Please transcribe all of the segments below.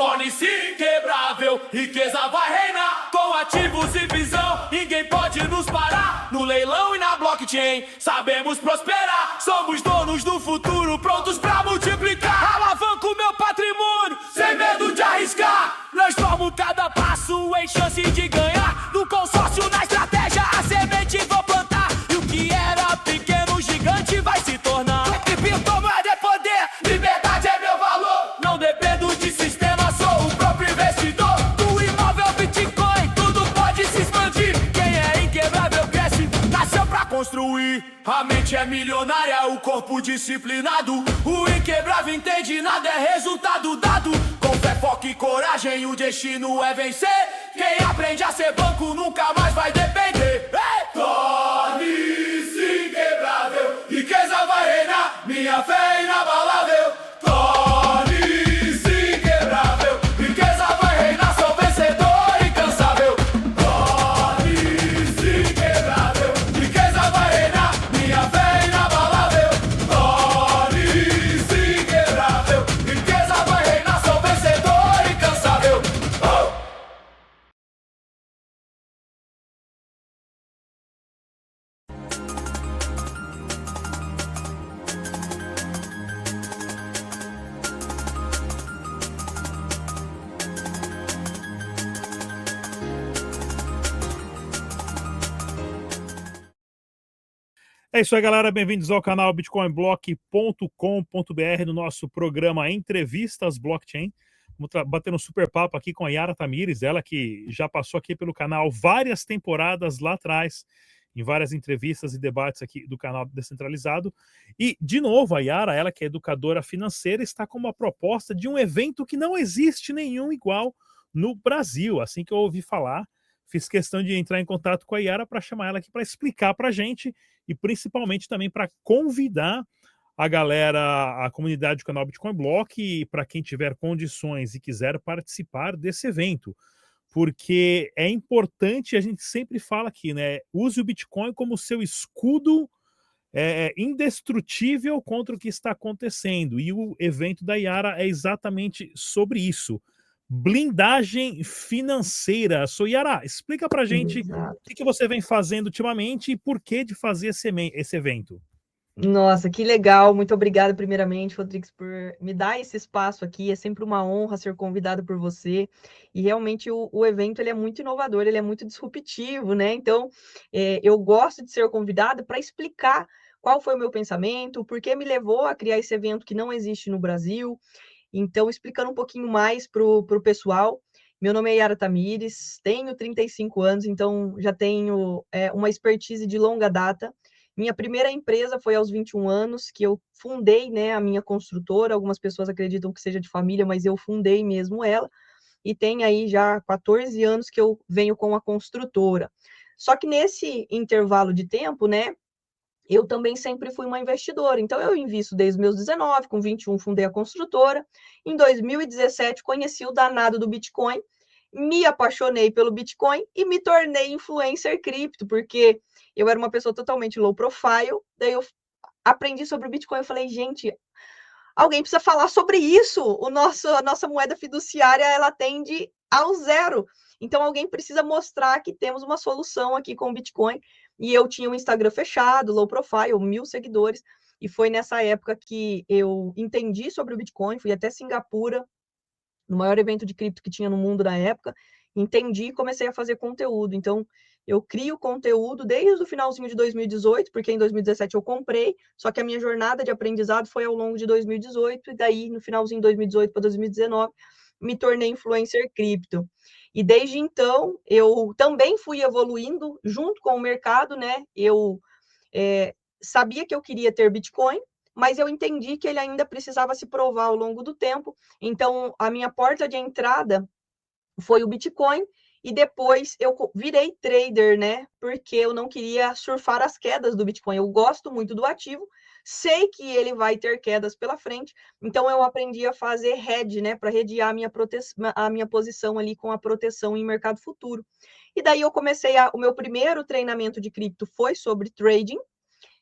Torne-se inquebrável, riqueza vai reinar. Com ativos e visão, ninguém pode nos parar. No leilão e na blockchain, sabemos prosperar. Somos donos do futuro, prontos pra multiplicar. Alavanco meu patrimônio, sem medo de arriscar. Transformo cada passo em chance de ganhar. No consórcio, na estratégia, a semente vou plantar. E o que era pequeno, gigante vai se tornar. Criptomoeda é poder, liberdade é meu valor. Não dependo de sistema, sou o próprio investidor. Do imóvel Bitcoin, tudo pode se expandir. Quem é inquebrável cresce, nasceu pra construir. A mente é milionária, o corpo disciplinado. O inquebrável entende, nada é resultado dado. Com fé, foco e coragem, o destino é vencer. Quem aprende a ser banco nunca mais vai depender. Torne-se inquebrável, riqueza vai reinar, minha fé é inabalável. Torne-se inquebrável, riqueza vai reinar, sou vencedor incansável. Torne-se inquebrável, riqueza vai reinar, minha fé é inabalável. Torne-se inquebrável, riqueza vai reinar, sou vencedor incansável. É isso aí, galera. Bem-vindos ao canal bitcoinblock.com.br, no nosso programa Entrevistas Blockchain. Vamos bater um super papo aqui com a Yara Tamires, ela que já passou aqui pelo canal várias temporadas lá atrás, em várias entrevistas e debates aqui do canal Descentralizado. E, de novo, a Yara, ela que é educadora financeira, está com uma proposta de um evento que não existe nenhum igual no Brasil. Assim que eu ouvi falar, fiz questão de entrar em contato com a Yara para chamar ela aqui para explicar para a gente e principalmente também para convidar a galera, a comunidade do canal Bitcoin Block, para quem tiver condições e quiser participar desse evento. Porque é importante, a gente sempre fala aqui, né? Use o Bitcoin como seu escudo indestrutível contra o que está acontecendo. E o evento da Yara é exatamente sobre isso. Blindagem financeira. Yara, explica pra gente o que você vem fazendo ultimamente e por que de fazer esse evento. Nossa, que legal. Muito obrigada, primeiramente, Rodrigues, por me dar esse espaço aqui. É sempre uma honra ser convidado por você. E realmente o evento ele é muito inovador, ele é muito disruptivo, né? Então, eu gosto de ser convidado para explicar qual foi o meu pensamento, por que me levou a criar esse evento que não existe no Brasil. Então, explicando um pouquinho mais para o pessoal, meu nome é Yara Tamires, tenho 35 anos, então já tenho uma expertise de longa data. Minha primeira empresa foi aos 21 anos, que eu fundei, né, a minha construtora. Algumas pessoas acreditam que seja de família, mas eu fundei mesmo ela. E tem aí já 14 anos que eu venho com a construtora. Só que nesse intervalo de tempo, né, eu também sempre fui uma investidora, então eu invisto desde os meus 19, com 21 fundei a construtora, em 2017 conheci o danado do Bitcoin, me apaixonei pelo Bitcoin e me tornei influencer cripto, porque eu era uma pessoa totalmente low profile, daí eu aprendi sobre o Bitcoin, eu falei, gente, alguém precisa falar sobre isso, a nossa moeda fiduciária, ela tende ao zero, então alguém precisa mostrar que temos uma solução aqui com o Bitcoin. E eu tinha um Instagram fechado, low profile, 1.000 seguidores, e foi nessa época que eu entendi sobre o Bitcoin, fui até Singapura, no maior evento de cripto que tinha no mundo na época, entendi e comecei a fazer conteúdo. Então, eu crio conteúdo desde o finalzinho de 2018, porque em 2017 eu comprei, só que a minha jornada de aprendizado foi ao longo de 2018, e daí, no finalzinho de 2018 para 2019, me tornei influencer cripto. E desde então, eu também fui evoluindo junto com o mercado, né? Eu sabia que eu queria ter Bitcoin, mas eu entendi que ele ainda precisava se provar ao longo do tempo. Então, a minha porta de entrada foi o Bitcoin, e depois eu virei trader, né? Porque eu não queria surfar as quedas do Bitcoin. Eu gosto muito do ativo, sei que ele vai ter quedas pela frente, então eu aprendi a fazer hedge, né? Para hedgear a minha posição ali com a proteção em mercado futuro. E daí eu comecei o meu primeiro treinamento de cripto foi sobre trading.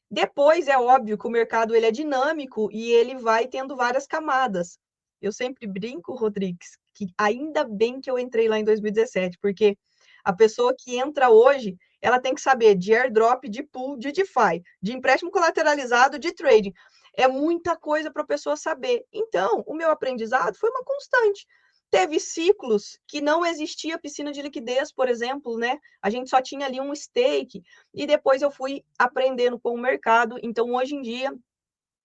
Depois é óbvio que o mercado ele é dinâmico e ele vai tendo várias camadas. Eu sempre brinco, Rodrigues, que ainda bem que eu entrei lá em 2017, porque a pessoa que entra hoje, ela tem que saber de airdrop, de pool, de DeFi, de empréstimo colateralizado, de trading. É muita coisa para a pessoa saber. Então, o meu aprendizado foi uma constante. Teve ciclos que não existia piscina de liquidez, por exemplo, né? A gente só tinha ali um stake, e depois eu fui aprendendo com o mercado. Então, hoje em dia,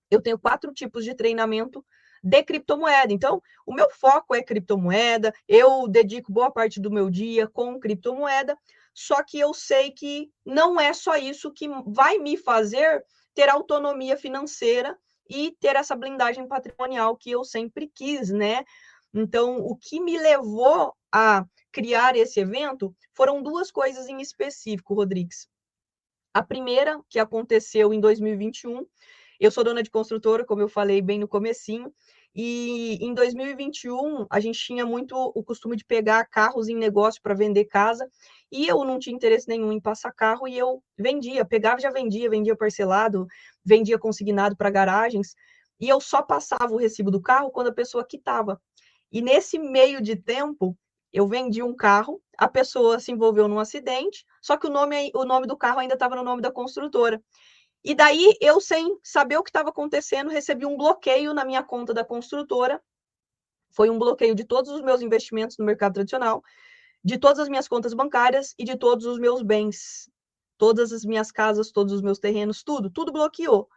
eu tenho 4 tipos de treinamento de criptomoeda. Então, o meu foco é criptomoeda, eu dedico boa parte do meu dia com criptomoeda, só que eu sei que não é só isso que vai me fazer ter autonomia financeira e ter essa blindagem patrimonial que eu sempre quis, né? Então, o que me levou a criar esse evento foram 2 coisas em específico, Rodrigues. A primeira, que aconteceu em 2021, eu sou dona de construtora, como eu falei bem no comecinho, e em 2021 a gente tinha muito o costume de pegar carros em negócio para vender casa, e eu não tinha interesse nenhum em passar carro, e eu vendia, pegava e já vendia parcelado, vendia consignado para garagens, e eu só passava o recibo do carro quando a pessoa quitava. E nesse meio de tempo, eu vendi um carro, a pessoa se envolveu num acidente, só que o nome do carro ainda estava no nome da construtora. E daí, eu, sem saber o que estava acontecendo, recebi um bloqueio na minha conta da construtora. Foi um bloqueio de todos os meus investimentos no mercado tradicional, de todas as minhas contas bancárias e de todos os meus bens. Todas as minhas casas, todos os meus terrenos, tudo bloqueou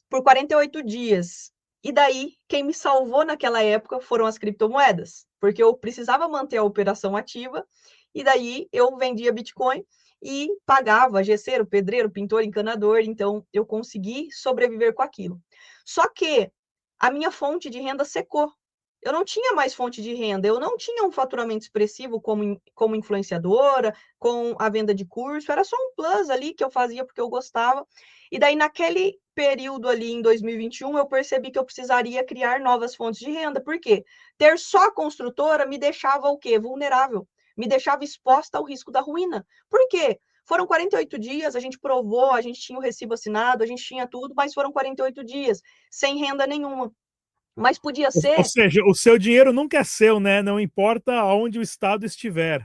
por 48 dias. E daí, quem me salvou naquela época foram as criptomoedas, porque eu precisava manter a operação ativa, e daí eu vendia Bitcoin e pagava gesseiro, pedreiro, pintor, encanador, então eu consegui sobreviver com aquilo. Só que a minha fonte de renda secou. Eu não tinha mais fonte de renda, eu não tinha um faturamento expressivo como influenciadora, com a venda de curso, era só um plus ali que eu fazia porque eu gostava. E daí, naquele período ali, em 2021, eu percebi que eu precisaria criar novas fontes de renda. Por quê? Ter só a construtora me deixava o quê? Vulnerável. Me deixava exposta ao risco da ruína. Por quê? Foram 48 dias, a gente provou, a gente tinha o recibo assinado, a gente tinha tudo, mas foram 48 dias, sem renda nenhuma. Mas podia Ou ser seja, o seu dinheiro nunca é seu, né? Não importa aonde o Estado estiver.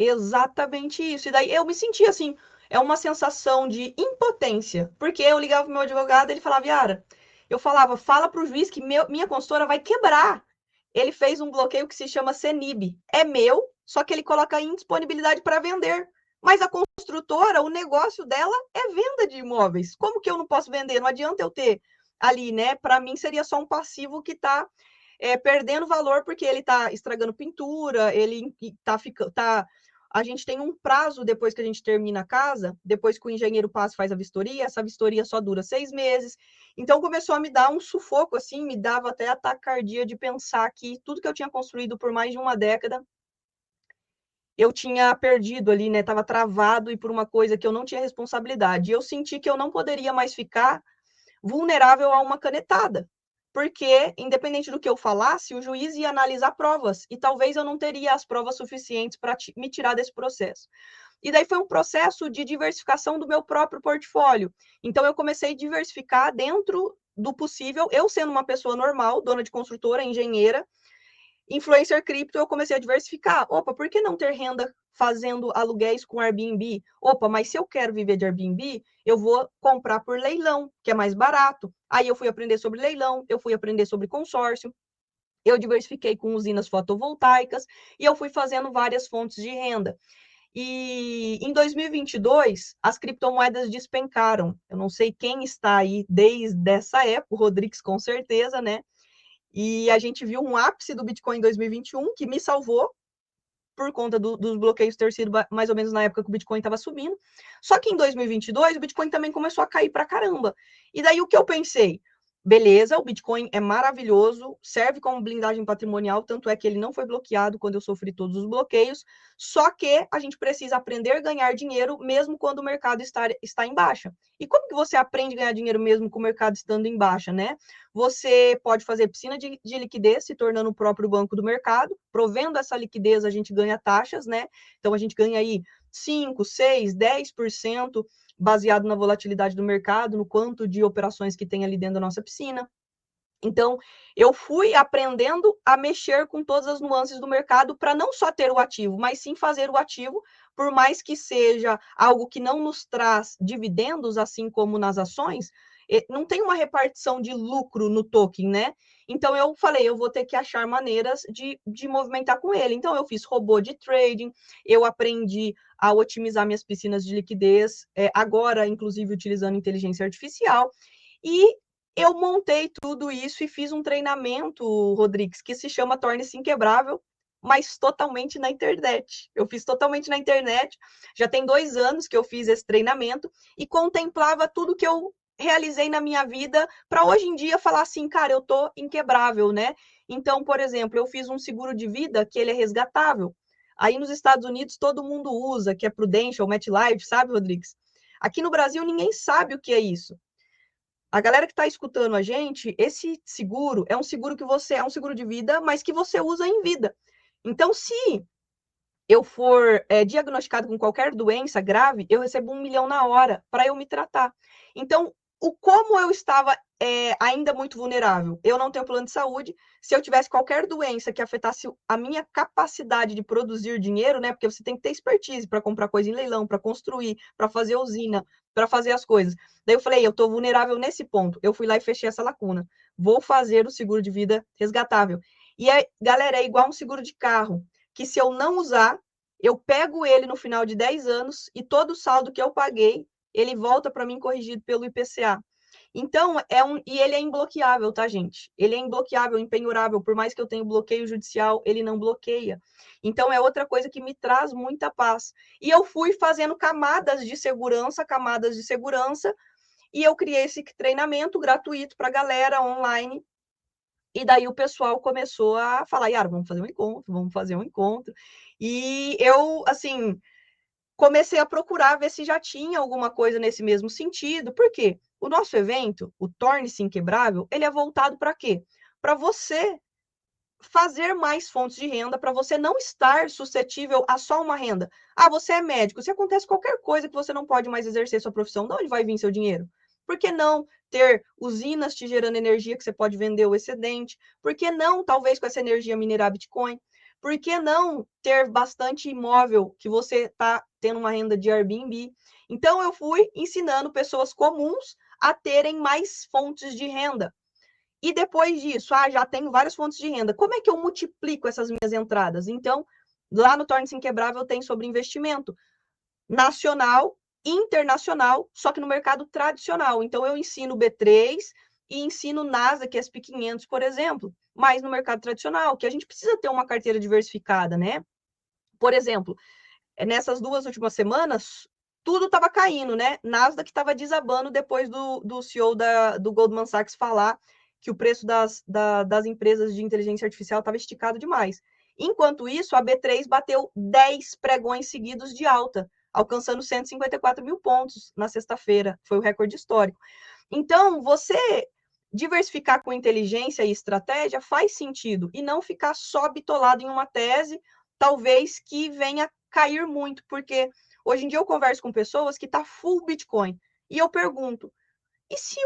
exatamente isso. E daí eu me sentia assim, é uma sensação de impotência, porque eu ligava pro meu advogado, ele falava, Yara, eu falava, fala pro juiz que minha consultora vai quebrar. Ele fez um bloqueio que se chama CENIB. É meu, só que ele coloca em disponibilidade para vender. Mas a construtora, o negócio dela é venda de imóveis. Como que eu não posso vender? Não adianta eu ter ali, né? Para mim seria só um passivo que está perdendo valor porque ele está estragando pintura, ele está ficando. A gente tem um prazo depois que a gente termina a casa, depois que o engenheiro passa faz a vistoria, essa vistoria só dura 6 meses. Então começou a me dar um sufoco, assim, me dava até ataque cardíaco de pensar que tudo que eu tinha construído por mais de uma década, eu tinha perdido ali, né? Estava travado e por uma coisa que eu não tinha responsabilidade. E eu senti que eu não poderia mais ficar vulnerável a uma canetada, porque, independente do que eu falasse, o juiz ia analisar provas, e talvez eu não teria as provas suficientes para me tirar desse processo. E daí foi um processo de diversificação do meu próprio portfólio. Então, eu comecei a diversificar dentro do possível, eu sendo uma pessoa normal, dona de construtora, engenheira, influencer cripto, eu comecei a diversificar. Opa, por que não ter renda fazendo aluguéis com Airbnb? Opa, mas se eu quero viver de Airbnb, eu vou comprar por leilão, que é mais barato. Aí eu fui aprender sobre leilão, eu fui aprender sobre consórcio, eu diversifiquei com usinas fotovoltaicas e eu fui fazendo várias fontes de renda. E em 2022, as criptomoedas despencaram. Eu não sei quem está aí desde essa época, o Rodrigues com certeza, né? E a gente viu um ápice do Bitcoin em 2021, que me salvou por conta dos bloqueios ter sido mais ou menos na época que o Bitcoin estava subindo. Só que em 2022, o Bitcoin também começou a cair para caramba. E daí o que eu pensei? Beleza, o Bitcoin é maravilhoso, serve como blindagem patrimonial, tanto é que ele não foi bloqueado quando eu sofri todos os bloqueios, só que a gente precisa aprender a ganhar dinheiro mesmo quando o mercado está em baixa. E como que você aprende a ganhar dinheiro mesmo com o mercado estando em baixa, né? Você pode fazer piscina de liquidez, se tornando o próprio banco do mercado, provendo essa liquidez, a gente ganha taxas, né? Então, a gente ganha aí 5, 6, 10%, baseado na volatilidade do mercado, no quanto de operações que tem ali dentro da nossa piscina. Então, eu fui aprendendo a mexer com todas as nuances do mercado para não só ter o ativo, mas sim fazer o ativo, por mais que seja algo que não nos traz dividendos, assim como nas ações, não tem uma repartição de lucro no token, né? Então, eu falei, eu vou ter que achar maneiras de movimentar com ele. Então, eu fiz robô de trading, eu aprendi a otimizar minhas piscinas de liquidez, agora, inclusive, utilizando inteligência artificial, e eu montei tudo isso e fiz um treinamento, Rodrigues, que se chama Torne-se Inquebrável, mas totalmente na internet. Eu fiz totalmente na internet, já tem 2 anos que eu fiz esse treinamento e contemplava tudo que eu realizei na minha vida para hoje em dia falar assim, cara, eu tô inquebrável, né? Então, por exemplo, eu fiz um seguro de vida que ele é resgatável. Aí nos Estados Unidos todo mundo usa, que é Prudential, MetLife, sabe, Rodrigues? Aqui no Brasil ninguém sabe o que é isso. A galera que está escutando a gente, esse seguro é um seguro que você é um seguro de vida, mas que você usa em vida. Então, se eu for diagnosticado com qualquer doença grave, eu recebo 1 milhão na hora para eu me tratar. Então, como eu estava ainda muito vulnerável, eu não tenho plano de saúde. Se eu tivesse qualquer doença que afetasse a minha capacidade de produzir dinheiro, né? Porque você tem que ter expertise para comprar coisa em leilão, para construir, para fazer usina, para fazer as coisas. Daí eu falei, eu estou vulnerável nesse ponto. Eu fui lá e fechei essa lacuna. Vou fazer o seguro de vida resgatável. E, galera, é igual um seguro de carro, que se eu não usar, eu pego ele no final de 10 anos e todo o saldo que eu paguei, ele volta para mim corrigido pelo IPCA. Então, e ele é imbloqueável, tá, gente? Ele é imbloqueável, impenhorável, por mais que eu tenha bloqueio judicial, ele não bloqueia. Então, é outra coisa que me traz muita paz. E eu fui fazendo camadas de segurança, e eu criei esse treinamento gratuito para a galera online. E daí o pessoal começou a falar, Yara, vamos fazer um encontro. E eu, assim, comecei a procurar ver se já tinha alguma coisa nesse mesmo sentido. Por quê? O nosso evento, o Torne-se Inquebrável, ele é voltado para quê? Para você fazer mais fontes de renda, para você não estar suscetível a só uma renda. Ah, você é médico, se acontece qualquer coisa que você não pode mais exercer sua profissão, de onde vai vir seu dinheiro? Por que não ter usinas te gerando energia que você pode vender o excedente? Por que não, talvez, com essa energia minerar Bitcoin? Por que não ter bastante imóvel que você está tendo uma renda de Airbnb? Então, eu fui ensinando pessoas comuns a terem mais fontes de renda. E depois disso, já tenho várias fontes de renda. Como é que eu multiplico essas minhas entradas? Então, lá no Torne-se Inquebrável tem sobre investimento nacional, internacional, só que no mercado tradicional. Então, eu ensino B3 e ensino Nasdaq, SP500, por exemplo, mas no mercado tradicional, que a gente precisa ter uma carteira diversificada, né? Por exemplo, nessas 2 últimas semanas, tudo estava caindo, né? Nasdaq estava desabando depois do CEO do Goldman Sachs falar que o preço das empresas de inteligência artificial estava esticado demais. Enquanto isso, a B3 bateu 10 pregões seguidos de alta, alcançando 154 mil pontos na sexta-feira. Foi o recorde histórico. Então, você diversificar com inteligência e estratégia faz sentido, e não ficar só bitolado em uma tese, talvez que venha cair muito, porque hoje em dia eu converso com pessoas que tá full Bitcoin, e eu pergunto, e se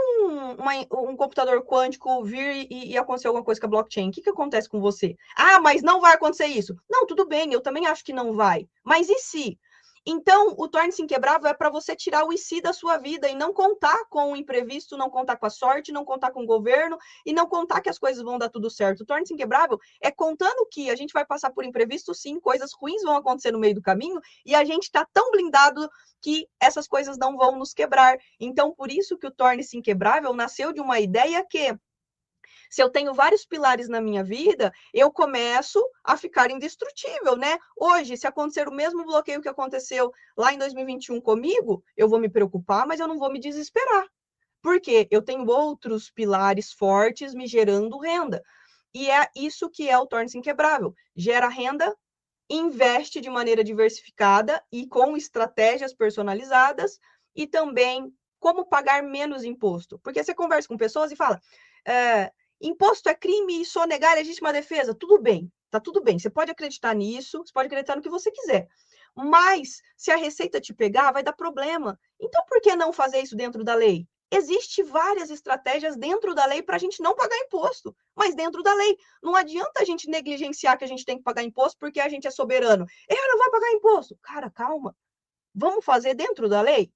um computador quântico vir e acontecer alguma coisa com a blockchain, o que acontece com você? Ah, mas não vai acontecer isso. Não, tudo bem, eu também acho que não vai. Mas e se? Então, o Torne-se Inquebrável é para você tirar o e se da sua vida e não contar com o imprevisto, não contar com a sorte, não contar com o governo e não contar que as coisas vão dar tudo certo. O Torne-se Inquebrável é contando que a gente vai passar por imprevisto, sim, coisas ruins vão acontecer no meio do caminho e a gente está tão blindado que essas coisas não vão nos quebrar. Então, por isso que o Torne-se Inquebrável nasceu de uma ideia que, se eu tenho vários pilares na minha vida, eu começo a ficar indestrutível, né? Hoje, se acontecer o mesmo bloqueio que aconteceu lá em 2021 comigo, eu vou me preocupar, mas eu não vou me desesperar. Por quê? Eu tenho outros pilares fortes me gerando renda. E é isso que é o Torne-se Inquebrável. Gera renda, investe de maneira diversificada e com estratégias personalizadas, e também como pagar menos imposto. Porque você conversa com pessoas e fala, imposto é crime e sonegar é legítima defesa. Tudo bem, tá tudo bem. Você pode acreditar nisso, você pode acreditar no que você quiser. Mas, se a Receita te pegar, vai dar problema. Então, por que não fazer isso dentro da lei? Existe várias estratégias dentro da lei para a gente não pagar imposto, mas dentro da lei. Não adianta a gente negligenciar que a gente tem que pagar imposto porque a gente é soberano. Eu não vou pagar imposto. Cara, calma. Vamos fazer dentro da lei?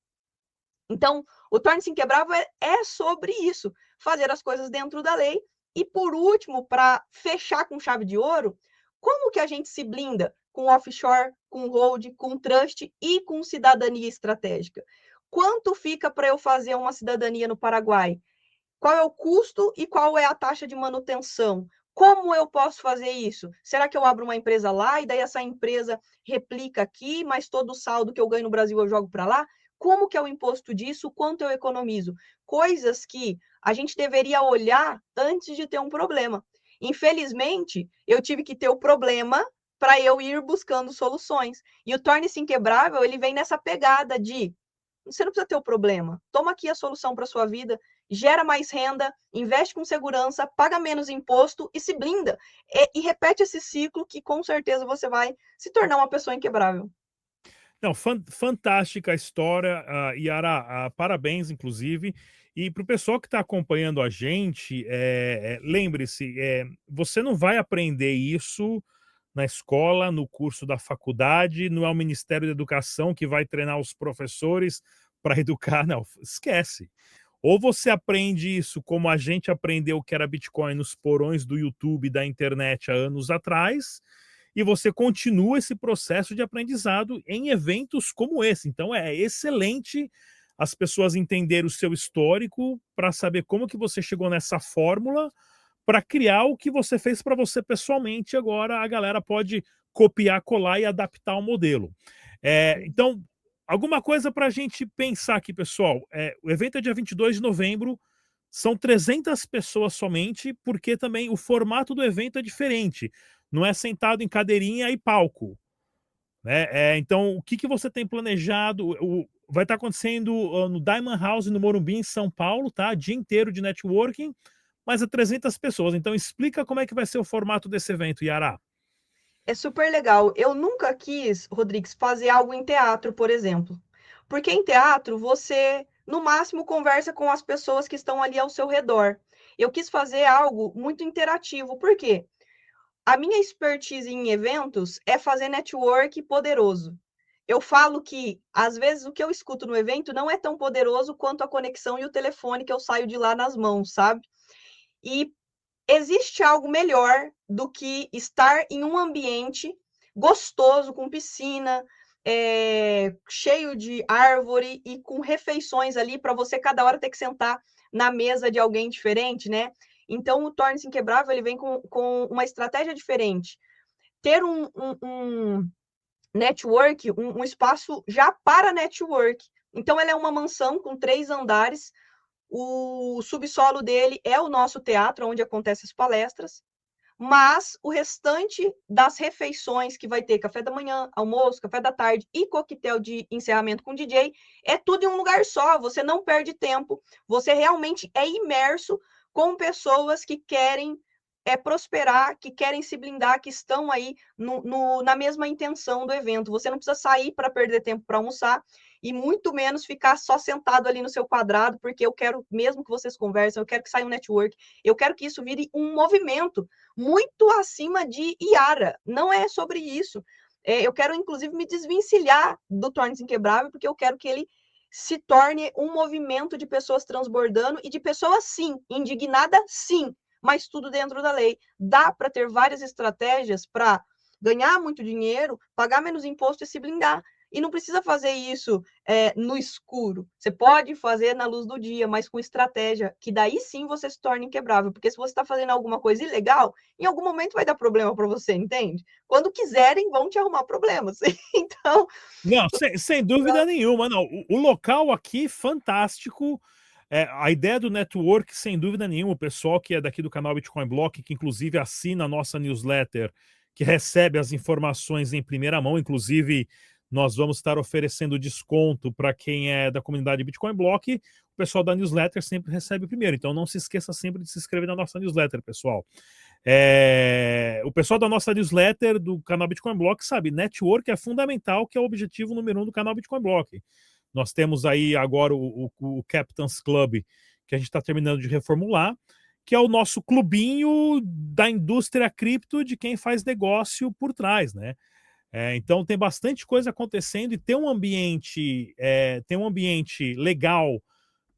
Então, o Torne-se Inquebrável é sobre isso, fazer as coisas dentro da lei. E, por último, para fechar com chave de ouro, como que a gente se blinda com offshore, com hold, com trust e com cidadania estratégica? Quanto fica para eu fazer uma cidadania no Paraguai? Qual é o custo e qual é a taxa de manutenção? Como eu posso fazer isso? Será que eu abro uma empresa lá e daí essa empresa replica aqui, mas todo o saldo que eu ganho no Brasil eu jogo para lá? Como que é o imposto disso? Quanto eu economizo? Coisas que a gente deveria olhar antes de ter um problema. Infelizmente, eu tive que ter o problema para eu ir buscando soluções. E o Torne-se Inquebrável, ele vem nessa pegada de você não precisa ter o problema. Toma aqui a solução para sua vida, gera mais renda, investe com segurança, paga menos imposto e se blinda. E repete esse ciclo que com certeza você vai se tornar uma pessoa inquebrável. Não, fantástica a história, Yara, parabéns, inclusive. E para o pessoal que está acompanhando a gente, lembre-se, você não vai aprender isso na escola, no curso da faculdade, não é o Ministério da Educação que vai treinar os professores para educar, não, esquece. Ou você aprende isso como a gente aprendeu que era Bitcoin nos porões do YouTube, da internet há anos atrás, e você continua esse processo de aprendizado em eventos como esse. Então é excelente as pessoas entenderem o seu histórico para saber como que você chegou nessa fórmula para criar o que você fez para você pessoalmente. Agora a galera pode copiar, colar e adaptar o modelo. Então, alguma coisa para a gente pensar aqui, pessoal. O evento é dia 22 de novembro, são 300 pessoas somente, porque também o formato do evento é diferente. Não é sentado em cadeirinha e palco. Né? Então, o que você tem planejado? Vai estar acontecendo no Diamond House, no Morumbi, em São Paulo, tá? Dia inteiro de networking, mas é 300 pessoas. Então, explica como é que vai ser o formato desse evento, Yara. É super legal. Eu nunca quis, Rodrigues, fazer algo em teatro, por exemplo. Porque em teatro você, no máximo, conversa com as pessoas que estão ali ao seu redor. Eu quis fazer algo muito interativo. Por quê? A minha expertise em eventos é fazer network poderoso. Eu falo que, às vezes, o que eu escuto no evento não é tão poderoso quanto a conexão e o telefone que eu saio de lá nas mãos, sabe? E existe algo melhor do que estar em um ambiente gostoso, com piscina, cheio de árvore e com refeições ali para você cada hora ter que sentar na mesa de alguém diferente, né? Então, o Torne-se Inquebrável ele vem com uma estratégia diferente. Ter um network, um espaço já para network. Então, ela é uma mansão com 3 andares. O subsolo dele é o nosso teatro, onde acontecem as palestras. Mas o restante das refeições, que vai ter café da manhã, almoço, café da tarde e coquetel de encerramento com DJ, é tudo em um lugar só. Você não perde tempo. Você realmente é imerso com pessoas que querem prosperar, que querem se blindar, que estão aí na mesma intenção do evento. Você não precisa sair para perder tempo para almoçar e muito menos ficar só sentado ali no seu quadrado, porque eu quero mesmo que vocês conversem, eu quero que saia um network, eu quero que isso vire um movimento muito acima de Yara. Não é sobre isso. Eu quero, inclusive, me desvencilhar do Torne-se Inquebrável, porque eu quero que ele se torne um movimento de pessoas transbordando e de pessoas, sim, indignadas, sim, mas tudo dentro da lei. Dá para ter várias estratégias para ganhar muito dinheiro, pagar menos imposto e se blindar. E não precisa fazer isso no escuro. Você pode fazer na luz do dia, mas com estratégia, que daí sim você se torna inquebrável. Porque se você está fazendo alguma coisa ilegal, em algum momento vai dar problema para você, entende? Quando quiserem, vão te arrumar problemas. Então. Não, sem dúvida nenhuma. Não. O local aqui, fantástico. A ideia do network, sem dúvida nenhuma, o pessoal que é daqui do canal Bitcoin Block, que inclusive assina a nossa newsletter, que recebe as informações em primeira mão, inclusive nós vamos estar oferecendo desconto para quem é da comunidade Bitcoin Block. O pessoal da newsletter sempre recebe primeiro, então não se esqueça sempre de se inscrever na nossa newsletter, pessoal. O pessoal da nossa newsletter do canal Bitcoin Block sabe, network é fundamental, que é o objetivo número 1 do canal Bitcoin Block. Nós temos aí agora o Captain's Club, que a gente está terminando de reformular, que é o nosso clubinho da indústria cripto de quem faz negócio por trás, né? Então tem bastante coisa acontecendo e tem um ambiente legal,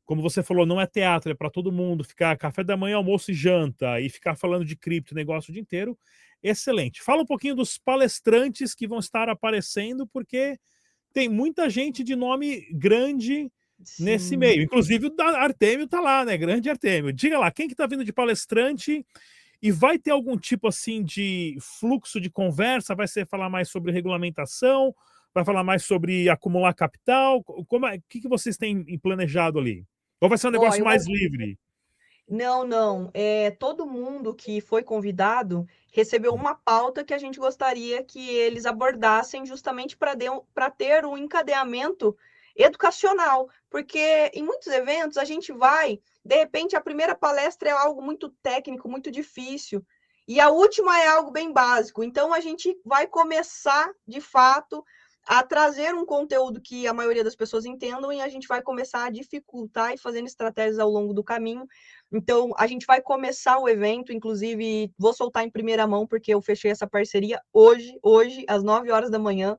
como você falou, não é teatro, é para todo mundo ficar café da manhã, almoço e janta e ficar falando de cripto, negócio o dia inteiro. Excelente. Fala um pouquinho dos palestrantes que vão estar aparecendo, porque tem muita gente de nome grande nesse Sim. meio. Inclusive o da Artêmio tá lá, né? Grande Artêmio. Diga lá, quem que tá vindo de palestrante e vai ter algum tipo assim de fluxo de conversa? Vai ser falar mais sobre regulamentação? Vai falar mais sobre acumular capital? O que vocês têm planejado ali? Ou vai ser um Ó, negócio mais livre? Não, não. Todo mundo que foi convidado recebeu uma pauta que a gente gostaria que eles abordassem justamente para ter um encadeamento educacional. Porque em muitos eventos a gente vai, de repente, a primeira palestra é algo muito técnico, muito difícil, e a última é algo bem básico. Então a gente vai começar, de fato, a trazer um conteúdo que a maioria das pessoas entendam e a gente vai começar a dificultar e fazendo estratégias ao longo do caminho. Então, a gente vai começar o evento, inclusive, vou soltar em primeira mão, porque eu fechei essa parceria hoje, às 9 horas da manhã.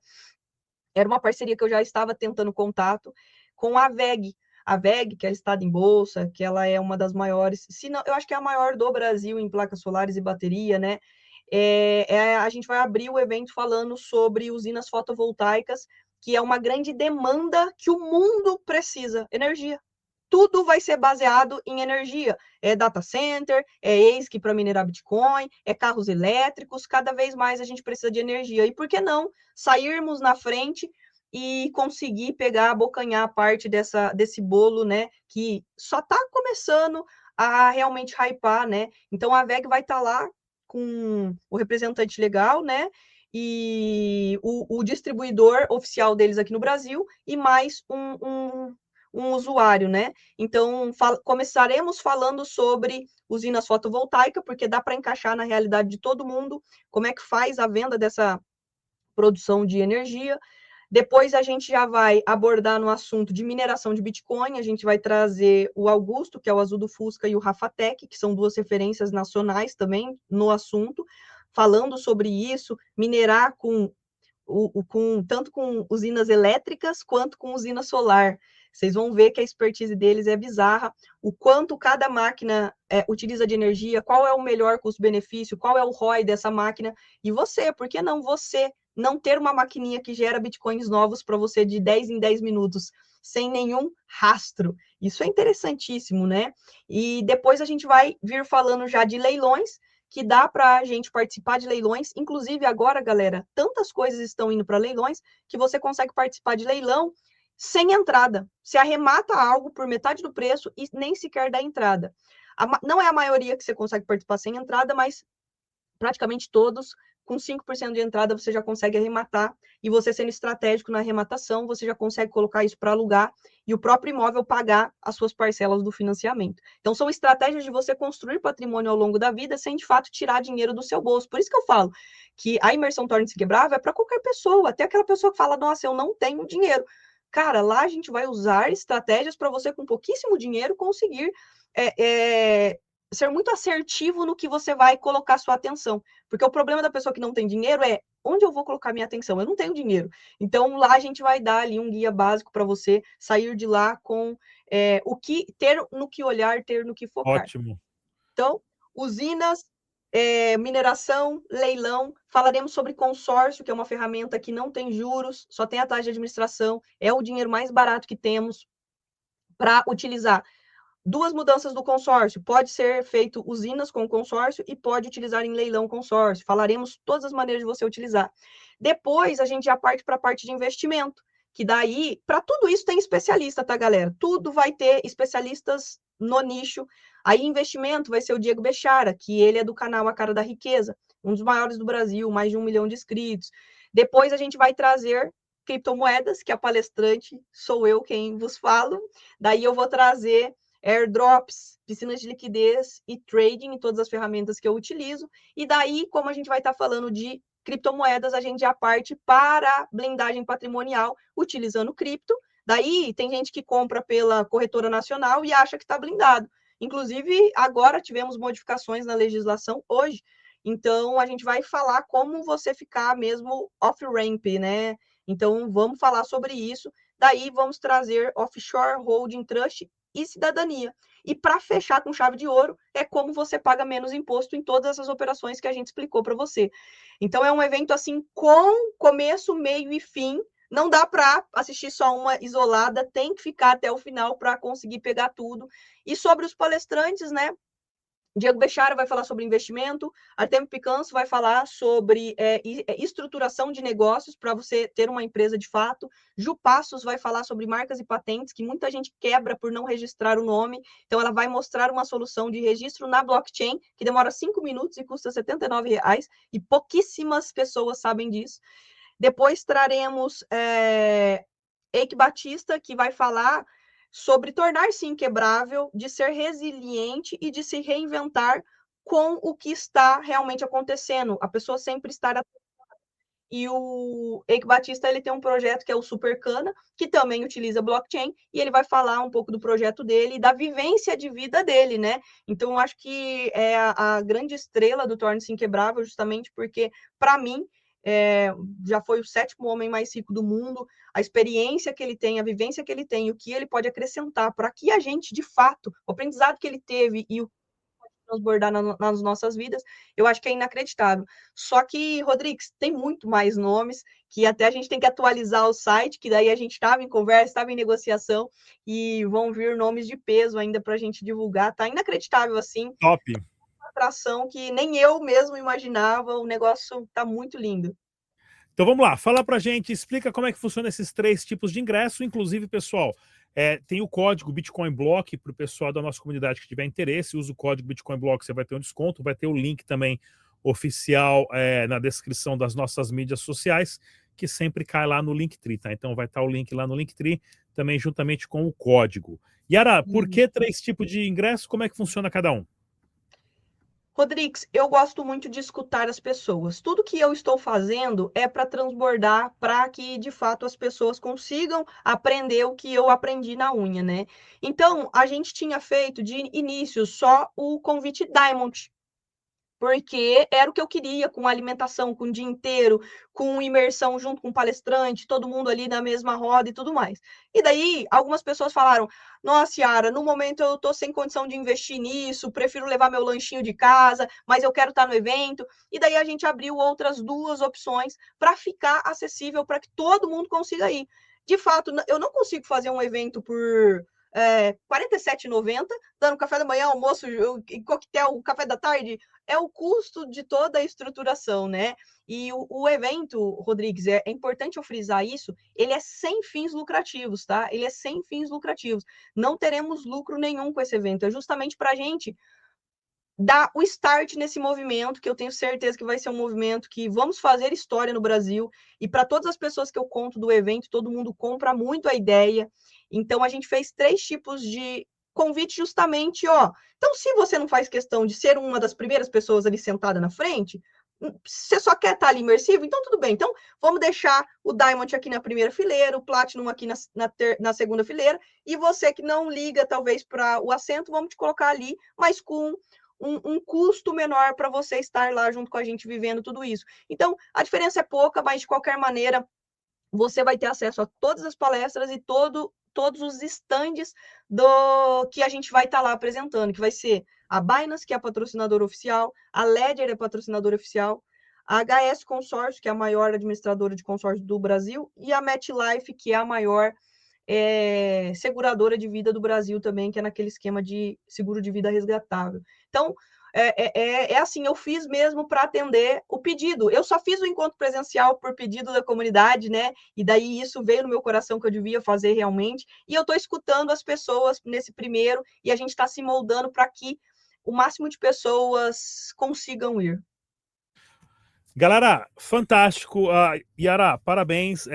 Era uma parceria que eu já estava tentando contato com a VEG. A VEG, que é listada em bolsa, que ela é uma das maiores, se não, eu acho que é a maior do Brasil em placas solares e bateria, né? A gente vai abrir o evento falando sobre usinas fotovoltaicas, que é uma grande demanda que o mundo precisa, energia. Tudo vai ser baseado em energia. É data center, é ASIC para minerar Bitcoin, é carros elétricos, cada vez mais a gente precisa de energia. E por que não sairmos na frente e conseguir pegar, abocanhar parte desse bolo, né, que só está começando a realmente hypar, né? Então a VEG vai estar lá com o representante legal, né? E o distribuidor oficial deles aqui no Brasil e mais um usuário, né? Então, começaremos falando sobre usinas fotovoltaicas, porque dá para encaixar na realidade de todo mundo, como é que faz a venda dessa produção de energia. Depois a gente já vai abordar no assunto de mineração de Bitcoin, a gente vai trazer o Augusto, que é o Azul do Fusca, e o Rafatec, que são duas referências nacionais também no assunto, falando sobre isso, minerar tanto com usinas elétricas quanto com usina solar. Vocês vão ver que a expertise deles é bizarra, o quanto cada máquina utiliza de energia, qual é o melhor custo-benefício, qual é o ROI dessa máquina, e você, por que não você não ter uma maquininha que gera bitcoins novos para você de 10 em 10 minutos, sem nenhum rastro? Isso é interessantíssimo, né? E depois a gente vai vir falando já de leilões, que dá para a gente participar de leilões. Inclusive, agora, galera, tantas coisas estão indo para leilões que você consegue participar de leilão sem entrada. Você arremata algo por metade do preço e nem sequer dá entrada. Não é a maioria que você consegue participar sem entrada, mas praticamente todos, com 5% de entrada, você já consegue arrematar, e você sendo estratégico na arrematação, você já consegue colocar isso para alugar e o próprio imóvel pagar as suas parcelas do financiamento. Então, são estratégias de você construir patrimônio ao longo da vida sem, de fato, tirar dinheiro do seu bolso. Por isso que eu falo que a imersão Torne-se Quebrável é para qualquer pessoa, até aquela pessoa que fala, nossa, eu não tenho dinheiro. Cara, lá a gente vai usar estratégias para você, com pouquíssimo dinheiro, conseguir ser muito assertivo no que você vai colocar sua atenção. Porque o problema da pessoa que não tem dinheiro é onde eu vou colocar minha atenção? Eu não tenho dinheiro. Então, lá a gente vai dar ali um guia básico para você sair de lá com o que ter no que olhar, ter no que focar. Ótimo. Então, usinas, mineração, leilão, falaremos sobre consórcio, que é uma ferramenta que não tem juros, só tem a taxa de administração, é o dinheiro mais barato que temos para utilizar. Duas mudanças do consórcio. Pode ser feito usinas com consórcio e pode utilizar em leilão consórcio. Falaremos todas as maneiras de você utilizar. Depois, a gente já parte para a parte de investimento, que daí, para tudo isso tem especialista, tá, galera? Tudo vai ter especialistas no nicho. Aí, investimento vai ser o Diego Bechara, que ele é do canal A Cara da Riqueza, um dos maiores do Brasil, mais de 1 milhão de inscritos. Depois, a gente vai trazer criptomoedas, que a palestrante sou eu quem vos falo. Daí, eu vou trazer airdrops, piscinas de liquidez e trading em todas as ferramentas que eu utilizo. E daí, como a gente vai estar falando de criptomoedas, a gente já parte para blindagem patrimonial, utilizando cripto, Daí tem gente que compra pela corretora nacional e acha que está blindado. Inclusive, agora tivemos modificações na legislação hoje, então a gente vai falar como você ficar mesmo off-ramp, né? Então vamos falar sobre isso. Daí vamos trazer offshore, holding, trust e cidadania. E para fechar com chave de ouro, é como você paga menos imposto em todas essas operações que a gente explicou para você. Então é um evento assim com começo, meio e fim. Não dá para assistir só uma isolada, tem que ficar até o final para conseguir pegar tudo. E sobre os palestrantes, né? Diego Bechara vai falar sobre investimento, Artemio Picanso vai falar sobre estruturação de negócios para você ter uma empresa de fato, Ju Passos vai falar sobre marcas e patentes, que muita gente quebra por não registrar o nome, então ela vai mostrar uma solução de registro na blockchain, que demora 5 minutos e custa R$ 79, e pouquíssimas pessoas sabem disso. Depois traremos Eike Batista, que vai falar sobre tornar-se inquebrável, de ser resiliente e de se reinventar com o que está realmente acontecendo. A pessoa sempre estar. E o Eike Batista ele tem um projeto que é o Supercana, que também utiliza blockchain, e ele vai falar um pouco do projeto dele e da vivência de vida dele, né? Então, eu acho que é a grande estrela do Torne-se Inquebrável, justamente porque, para mim, já foi o 7º homem mais rico do mundo, a experiência que ele tem, a vivência que ele tem, o que ele pode acrescentar para que a gente, de fato, o aprendizado que ele teve e o que pode transbordar nas nossas vidas, eu acho que é inacreditável. Só que, Rodrigues, tem muito mais nomes, que até a gente tem que atualizar o site, que daí a gente estava em conversa, estava em negociação, e vão vir nomes de peso ainda para a gente divulgar, tá inacreditável, assim. Top. Atração que nem eu mesmo imaginava, o negócio tá muito lindo. Então vamos lá, fala pra gente, explica como é que funciona esses 3 tipos de ingresso, inclusive, pessoal, tem o código Bitcoin Block para o pessoal da nossa comunidade que tiver interesse, usa o código Bitcoin Block, você vai ter um desconto, vai ter o link também oficial na descrição das nossas mídias sociais, que sempre cai lá no Linktree, tá? Então vai estar o link lá no Linktree, também juntamente com o código. Yara, por que 3 tipos de ingresso? Como é que funciona cada um? Rodrigues, eu gosto muito de escutar as pessoas. Tudo que eu estou fazendo é para transbordar, para que de fato as pessoas consigam aprender o que eu aprendi na unha, né? Então, a gente tinha feito de início só o convite Diamond, porque era o que eu queria, com alimentação, com o dia inteiro, com imersão junto com o palestrante, todo mundo ali na mesma roda e tudo mais. E daí, algumas pessoas falaram, nossa, Yara, no momento eu estou sem condição de investir nisso, prefiro levar meu lanchinho de casa, mas eu quero estar no evento. E daí a gente abriu outras 2 opções para ficar acessível, para que todo mundo consiga ir. De fato, eu não consigo fazer um evento por R$ 47,90, dando café da manhã, almoço, coquetel, café da tarde, é o custo de toda a estruturação, né? E o evento, Rodrigues, é importante eu frisar isso, ele é sem fins lucrativos, tá? Ele é sem fins lucrativos. Não teremos lucro nenhum com esse evento, é justamente para a gente dar o start nesse movimento, que eu tenho certeza que vai ser um movimento que vamos fazer história no Brasil, e para todas as pessoas que eu conto do evento, todo mundo compra muito a ideia. Então, a gente fez 3 tipos de convite justamente, ó. Então, se você não faz questão de ser uma das primeiras pessoas ali sentada na frente, você só quer estar ali imersivo, então tudo bem. Então, vamos deixar o Diamond aqui na primeira fileira, o Platinum aqui na segunda fileira, e você que não liga, talvez, para o assento, vamos te colocar ali, mas com um custo menor para você estar lá junto com a gente vivendo tudo isso. Então, a diferença é pouca, mas de qualquer maneira, você vai ter acesso a todas as palestras e todos os estandes que a gente vai estar lá apresentando, que vai ser a Binance, que é a patrocinadora oficial, a Ledger é a patrocinadora oficial, a HS Consórcio, que é a maior administradora de consórcio do Brasil, e a MetLife, que é a maior seguradora de vida do Brasil também, que é naquele esquema de seguro de vida resgatável. Então, assim, eu fiz mesmo para atender o pedido. Eu só fiz o encontro presencial por pedido da comunidade, né? E daí isso veio no meu coração que eu devia fazer realmente. E eu estou escutando as pessoas nesse primeiro e a gente está se moldando para que o máximo de pessoas consigam ir. Galera, fantástico. Yara, parabéns.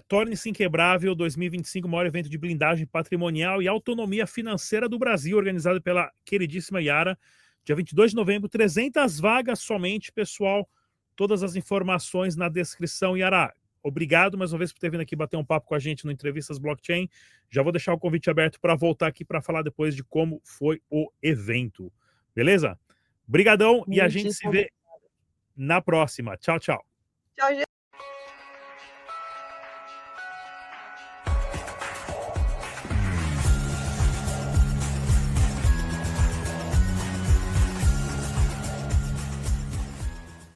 Torne-se Inquebrável 2025, maior evento de blindagem patrimonial e autonomia financeira do Brasil, organizado pela queridíssima Yara. Dia 22 de novembro, 300 vagas somente, pessoal. Todas as informações na descrição. Yara, obrigado mais uma vez por ter vindo aqui bater um papo com a gente no Entrevistas Blockchain. Já vou deixar o convite aberto para voltar aqui para falar depois de como foi o evento. Beleza? Obrigadão e a gente se vê na próxima. Tchau, tchau. Tchau, gente.